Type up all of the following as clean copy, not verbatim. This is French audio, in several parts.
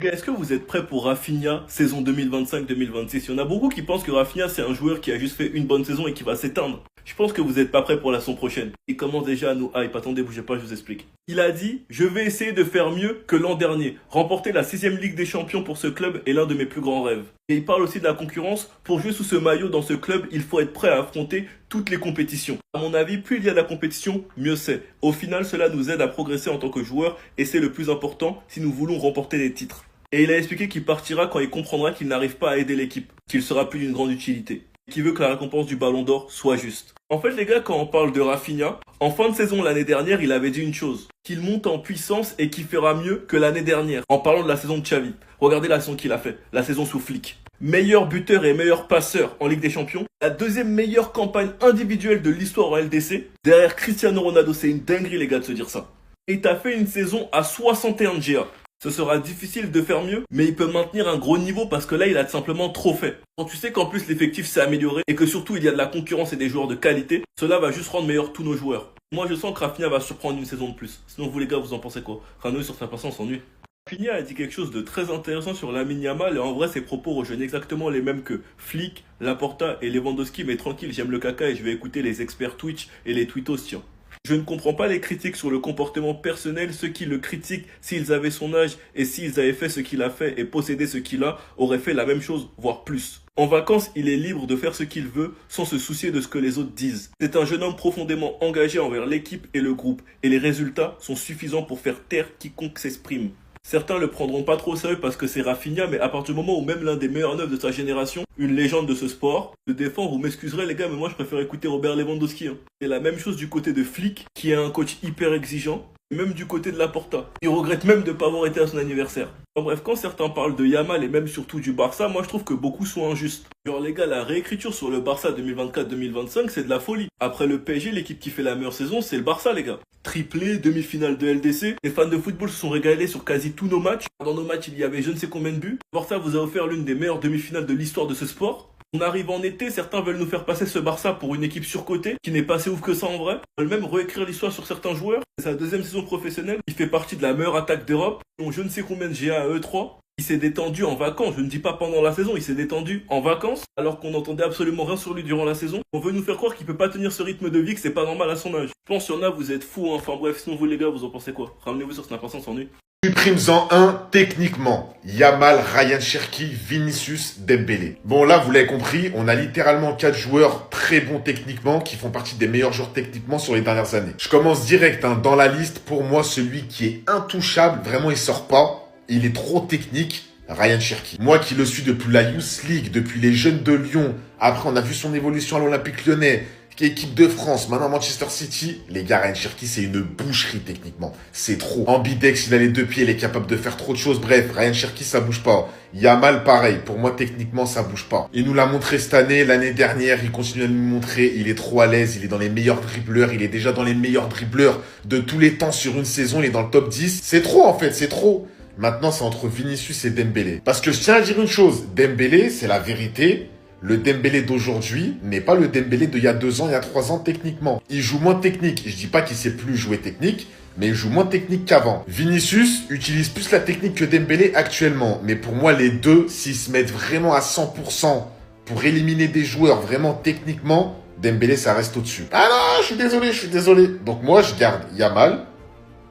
Est-ce que vous êtes prêts pour Rafinha, saison 2025-2026? Il y en a beaucoup qui pensent que Rafinha, c'est un joueur qui a juste fait une bonne saison et qui va s'éteindre. Je pense que vous n'êtes pas prêts pour la saison prochaine. Il commence déjà à nous hype. Attendez, bougez pas, je vous explique. Il a dit: je vais essayer de faire mieux que l'an dernier. Remporter la 6ème Ligue des Champions pour ce club est l'un de mes plus grands rêves. Et il parle aussi de la concurrence. Pour jouer sous ce maillot dans ce club, il faut être prêt à affronter toutes les compétitions. À mon avis, plus il y a de la compétition, mieux c'est. Au final, cela nous aide à progresser en tant que joueur et c'est le plus important si nous voulons remporter des titres. Et il a expliqué qu'il partira quand il comprendra qu'il n'arrive pas à aider l'équipe, qu'il sera plus d'une grande utilité, qu'il veut que la récompense du Ballon d'Or soit juste. En fait, les gars, quand on parle de Rafinha, en fin de saison l'année dernière, il avait dit une chose: qu'il monte en puissance et qu'il fera mieux que l'année dernière. En parlant de la saison de Xavi, regardez la saison qu'il a fait, la saison sous Flick. Meilleur buteur et meilleur passeur en Ligue des Champions, la deuxième meilleure campagne individuelle de l'histoire en LDC, derrière Cristiano Ronaldo. C'est une dinguerie, les gars, de se dire ça. Et t'as fait une saison à 61 GA. Ce sera difficile de faire mieux, mais il peut maintenir un gros niveau parce que là, il a tout simplement trop fait. Quand tu sais qu'en plus l'effectif s'est amélioré et que surtout il y a de la concurrence et des joueurs de qualité, cela va juste rendre meilleur tous nos joueurs. Moi, je sens que Rafinha va surprendre une saison de plus. Sinon, vous les gars, vous en pensez quoi? Rano sur sa patience s'ennuie. Rafinha a dit quelque chose de très intéressant sur Lamine Yamal et en vrai, ses propos rejoignent exactement les mêmes que Flick, Laporta et Lewandowski. Mais tranquille, j'aime le caca et je vais écouter les experts Twitch et les tweetos, tiens. Je ne comprends pas les critiques sur le comportement personnel. Ceux qui le critiquent, s'ils avaient son âge et s'ils avaient fait ce qu'il a fait et possédé ce qu'il a, auraient fait la même chose, voire plus. En vacances, il est libre de faire ce qu'il veut sans se soucier de ce que les autres disent. C'est un jeune homme profondément engagé envers l'équipe et le groupe, et les résultats sont suffisants pour faire taire quiconque s'exprime. Certains le prendront pas trop au sérieux parce que c'est Rafinha, mais à partir du moment où même l'un des meilleurs neufs de sa génération, une légende de ce sport, le défend, vous m'excuserez les gars, mais moi je préfère écouter Robert Lewandowski. C'est la même chose du côté de Flick, qui est un coach hyper exigeant, et même du côté de Laporta. Il regrette même de ne pas avoir été à son anniversaire. En bref, quand certains parlent de Yamal et même surtout du Barça, moi je trouve que beaucoup sont injustes. Genre les gars, la réécriture sur le Barça 2024-2025, c'est de la folie. Après le PSG, l'équipe qui fait la meilleure saison, c'est le Barça les gars. Triplé, demi-finale de LDC. Les fans de football se sont régalés sur quasi tous nos matchs. Dans nos matchs, il y avait je ne sais combien de buts. Barça vous a offert l'une des meilleures demi-finales de l'histoire de ce sport. On arrive en été, certains veulent nous faire passer ce Barça pour une équipe surcotée, qui n'est pas assez ouf que ça en vrai. Ils veulent même réécrire l'histoire sur certains joueurs. C'est sa deuxième saison professionnelle. Il fait partie de la meilleure attaque d'Europe. Ils ont je ne sais combien de GA à E3. Il s'est détendu en vacances, je ne dis pas pendant la saison, il s'est détendu en vacances, alors qu'on n'entendait absolument rien sur lui durant la saison. On veut nous faire croire qu'il peut pas tenir ce rythme de vie, que c'est pas normal à son âge. Je pense qu'il y en a, vous êtes fous, hein. Enfin bref, sinon vous les gars, vous en pensez quoi? Ramenez-vous sur Snap, on s'ennuie. Supprime-en un techniquement. Yamal, Ryan Cherki, Vinicius, Dembélé. Bon là, vous l'avez compris, on a littéralement 4 joueurs très bons techniquement qui font partie des meilleurs joueurs techniquement sur les dernières années. Je commence direct dans la liste. Pour moi, celui qui est intouchable, vraiment il sort pas. Il est trop technique, Ryan Cherki. Moi qui le suis depuis la Youth League, depuis les jeunes de Lyon. Après, on a vu son évolution à l'Olympique Lyonnais, équipe de France, maintenant Manchester City. Les gars, Ryan Cherki, c'est une boucherie techniquement. C'est trop. Ambidex, il a les deux pieds, il est capable de faire trop de choses. Bref, Ryan Cherki, ça bouge pas. Yamal, pareil. Pour moi, techniquement, ça bouge pas. Il nous l'a montré cette année, l'année dernière. Il continue à nous montrer. Il est trop à l'aise. Il est dans les meilleurs dribbleurs. Il est déjà dans les meilleurs dribbleurs de tous les temps sur une saison. Il est dans le top 10. C'est trop, en fait. C'est trop. Maintenant, c'est entre Vinicius et Dembélé. Parce que je tiens à dire une chose. Dembélé, c'est la vérité. Le Dembélé d'aujourd'hui n'est pas le Dembélé d'il y a 2 ans, il y a 3 ans techniquement. Il joue moins technique. Je dis pas qu'il sait plus jouer technique, mais il joue moins technique qu'avant. Vinicius utilise plus la technique que Dembélé actuellement. Mais pour moi, les deux, s'ils se mettent vraiment à 100% pour éliminer des joueurs vraiment techniquement, Dembélé, ça reste au-dessus. Ah non, je suis désolé. Donc moi, je garde Yamal,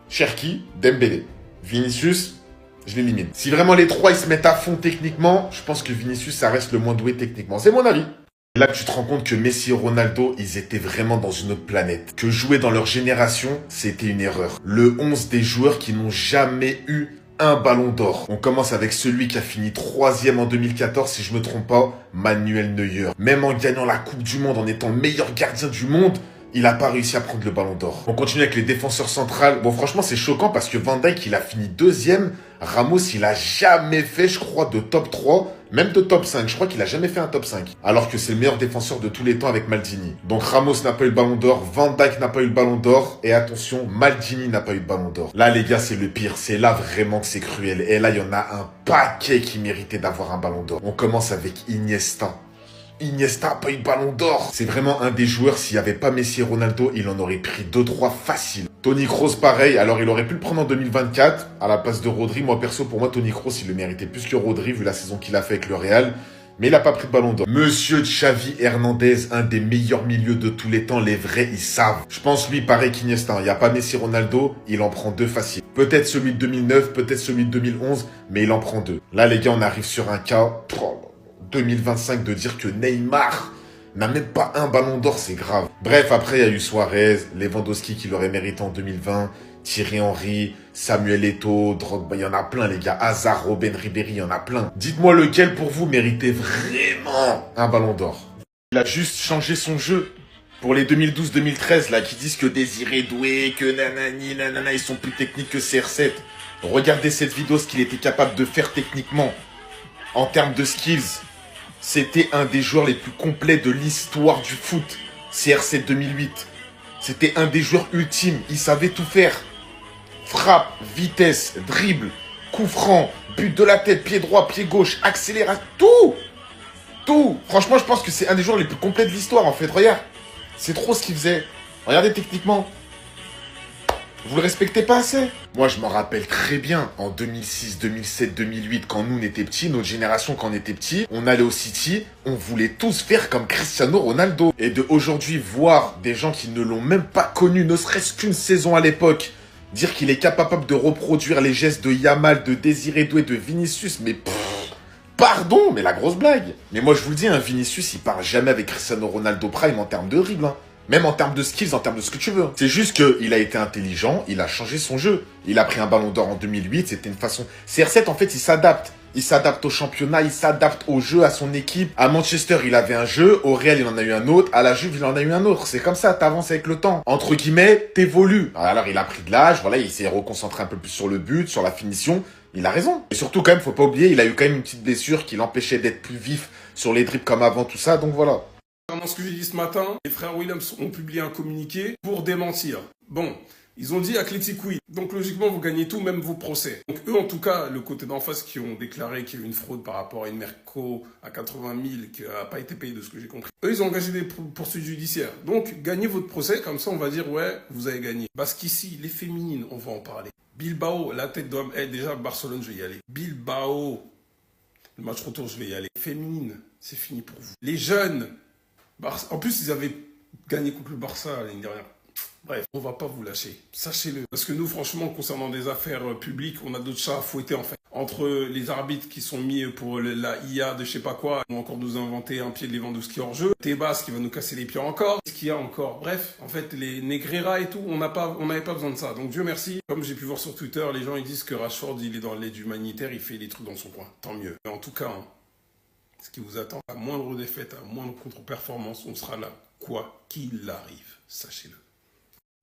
Cherki, Dembélé. Vinicius, je l'élimine. Si vraiment les trois ils se mettent à fond techniquement, je pense que Vinicius ça reste le moins doué techniquement. C'est mon avis. Là tu te rends compte que Messi et Ronaldo, ils étaient vraiment dans une autre planète. Que jouer dans leur génération, c'était une erreur. Le 11 des joueurs qui n'ont jamais eu un ballon d'or. On commence avec celui qui a fini 3e en 2014, si je me trompe pas, Manuel Neuer. Même en gagnant la Coupe du Monde, en étant le meilleur gardien du monde, il n'a pas réussi à prendre le ballon d'or. On continue avec les défenseurs centrales. Bon, franchement, c'est choquant parce que Van Dijk, il a fini 2e. Ramos, il a jamais fait, je crois, de top 3, même de top 5. Je crois qu'il a jamais fait un top 5. Alors que c'est le meilleur défenseur de tous les temps avec Maldini. Donc Ramos n'a pas eu le ballon d'or, Van Dijk n'a pas eu le ballon d'or. Et attention, Maldini n'a pas eu le ballon d'or. Là, les gars, c'est le pire. C'est là vraiment que c'est cruel. Et là, il y en a un paquet qui méritait d'avoir un ballon d'or. On commence avec Iniesta. Iniesta a pas eu de ballon d'or. C'est vraiment un des joueurs, s'il n'y avait pas Messi et Ronaldo, il en aurait pris 2-3 facile. Toni Kroos, pareil. Alors, il aurait pu le prendre en 2024 à la place de Rodri. Moi, perso, pour moi, Toni Kroos, il le méritait plus que Rodri, vu la saison qu'il a fait avec le Real. Mais il n'a pas pris de ballon d'or. Monsieur Xavi Hernandez, un des meilleurs milieux de tous les temps. Les vrais, ils savent. Je pense, lui, pareil qu'Iniesta. Il n'y a pas Messi, Ronaldo. Il en prend deux facile. Peut-être celui de 2009, peut-être celui de 2011. Mais il en prend deux. Là, les gars, on arrive sur un cas 2025 de dire que Neymar n'a même pas un ballon d'or, c'est grave. Bref, après, il y a eu Suarez, Lewandowski qui l'aurait mérité en 2020, Thierry Henry, Samuel Eto'o, Drogba, il y en a plein, les gars. Hazard, Robben, Ribéry, il y en a plein. Dites-moi lequel, pour vous, méritait vraiment un ballon d'or. Il a juste changé son jeu. Pour les 2012-2013, là, qui disent que Désiré Doué, que nanani, nanana, ils sont plus techniques que CR7. Regardez cette vidéo, ce qu'il était capable de faire techniquement. En termes de skills, c'était un des joueurs les plus complets de l'histoire du foot. CR7 2008. C'était un des joueurs ultimes. Il savait tout faire. Frappe, vitesse, dribble, coup franc, but de la tête, pied droit, pied gauche, accélération, tout. Tout. Franchement, je pense que c'est un des joueurs les plus complets de l'histoire, en fait. Regarde. C'est trop ce qu'il faisait. Regardez techniquement. Vous le respectez pas assez? Moi, je m'en rappelle très bien, en 2006, 2007, 2008, quand nous, on était petits, notre génération, quand on était petits, on allait au City, on voulait tous faire comme Cristiano Ronaldo. Et de aujourd'hui, voir des gens qui ne l'ont même pas connu, ne serait-ce qu'une saison à l'époque, dire qu'il est capable de reproduire les gestes de Yamal, de Désiré Doué, de Vinicius, mais pardon, mais la grosse blague. Mais moi, je vous le dis, un Vinicius, il part jamais avec Cristiano Ronaldo Prime en termes de dribble, hein. Même en termes de skills, en termes de ce que tu veux. C'est juste qu'il a été intelligent, il a changé son jeu. Il a pris un ballon d'or en 2008, c'était une façon... CR7, en fait, il s'adapte. Il s'adapte au championnat, il s'adapte au jeu, à son équipe. À Manchester, il avait un jeu. Au Real, il en a eu un autre. À la Juve, il en a eu un autre. C'est comme ça, t'avances avec le temps. Entre guillemets, t'évolues. Alors, il a pris de l'âge, voilà, il s'est reconcentré un peu plus sur le but, sur la finition. Il a raison. Et surtout, quand même, faut pas oublier, il a eu quand même une petite blessure qui l'empêchait d'être plus vif sur les dribbles comme avant, tout ça. Donc voilà. Concernant ce que j'ai dit ce matin, les frères Williams ont publié un communiqué pour démentir. Bon, ils ont dit Athletic oui. Donc logiquement, vous gagnez tout, même vos procès. Donc eux, en tout cas, le côté d'en face qui ont déclaré qu'il y a eu une fraude par rapport à une Merco à 80 000 qui n'a pas été payée de ce que j'ai compris. Eux, ils ont engagé des poursuites judiciaires. Donc gagnez votre procès, comme ça on va dire ouais, vous avez gagné. Parce qu'ici, les féminines, on va en parler. Bilbao, la tête d'homme, déjà Barcelone, je vais y aller. Bilbao, le match retour, je vais y aller. Féminine, c'est fini pour vous. Les jeunes, en plus, ils avaient gagné contre le Barça l'année dernière. Bref, on va pas vous lâcher, sachez-le. Parce que nous, franchement, concernant des affaires publiques, on a d'autres chats à fouetter en fait. Entre les arbitres qui sont mis pour la IA de je sais pas quoi, ils vont encore nous inventer un pied de Lewandowski hors jeu. Tebas qui va nous casser les pieds encore. Qu'est-ce qu'il y a encore? Bref, en fait, les Negreira et tout, on n'avait pas besoin de ça. Donc Dieu merci. Comme j'ai pu voir sur Twitter, les gens ils disent que Rashford, il est dans l'aide humanitaire, il fait des trucs dans son coin. Tant mieux. Mais en tout cas, hein, ce qui vous attend, à moindre défaite, à moindre contre-performance, on sera là, quoi qu'il arrive, sachez-le.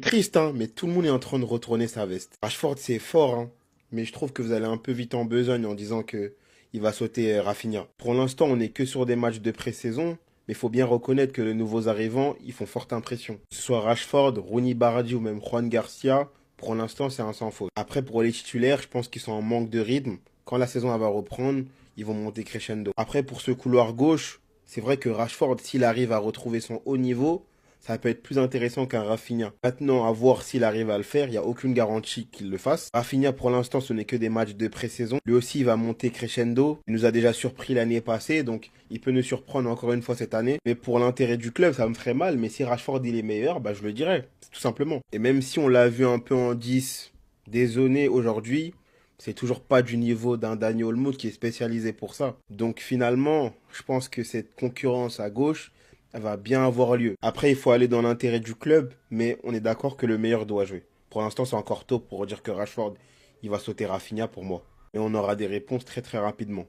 Triste, hein, mais tout le monde est en train de retourner sa veste. Rashford, c'est fort, hein, mais je trouve que vous allez un peu vite en besogne en disant que il va sauter Rafinha. Pour l'instant, on n'est que sur des matchs de pré-saison, mais il faut bien reconnaître que les nouveaux arrivants, ils font forte impression. Que ce soit Rashford, Rooney Baradi ou même Juan Garcia, pour l'instant, c'est un sans faute. Après, pour les titulaires, je pense qu'ils sont en manque de rythme. Quand la saison va reprendre, ils vont monter crescendo. Après, pour ce couloir gauche, c'est vrai que Rashford, s'il arrive à retrouver son haut niveau, ça peut être plus intéressant qu'un Rafinha. Maintenant, à voir s'il arrive à le faire, il n'y a aucune garantie qu'il le fasse. Rafinha, pour l'instant, ce n'est que des matchs de pré-saison. Lui aussi, il va monter crescendo. Il nous a déjà surpris l'année passée, donc il peut nous surprendre encore une fois cette année. Mais pour l'intérêt du club, ça me ferait mal. Mais si Rashford, il est meilleur, bah, je le dirais, tout simplement. Et même si on l'a vu un peu en 10, dézonné aujourd'hui, c'est toujours pas du niveau d'un Dani Olmo qui est spécialisé pour ça. Donc finalement, je pense que cette concurrence à gauche, elle va bien avoir lieu. Après, il faut aller dans l'intérêt du club, mais on est d'accord que le meilleur doit jouer. Pour l'instant, c'est encore tôt pour dire que Rashford, il va sauter Rafinha pour moi. Et on aura des réponses très très rapidement.